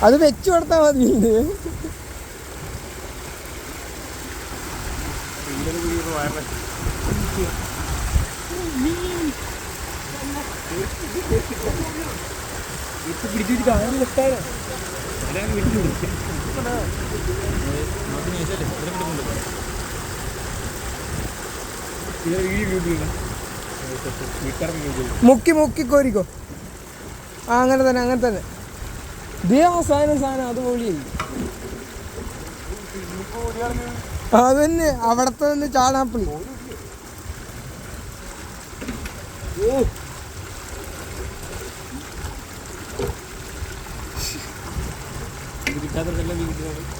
അത് വെച്ചു കൊടുത്താ മതി. മുക്കി മുക്കി കോരിക്കോ. ആ അങ്ങനെ തന്നെ അങ്ങനെ തന്നെ. സാധനം അത് പൊളിയായി. അതന്നെ അവിടത്തെ തന്നെ ചാണാപ്പിളി.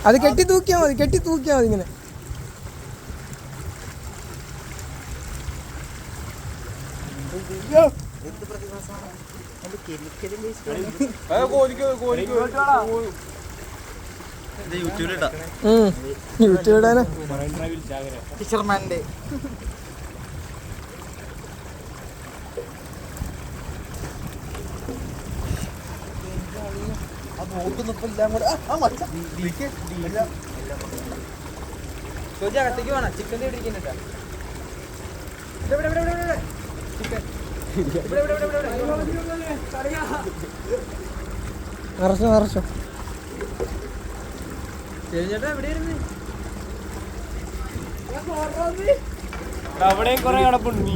അത് കെട്ടി തൂക്കിയാ മതി ഇങ്ങനെ. യൂട്യൂബിടാനാ ഫിഷർമാൻ്റെ. അകത്തേക്ക് വേണം. ചിക്കൻ ഇടിക്കുന്നുണ്ടാ. നിറച്ചോ ചേട്ടാ എവിടെയായിരുന്നു? അവിടെയും കുറെ കിടപ്പുണ്ട്.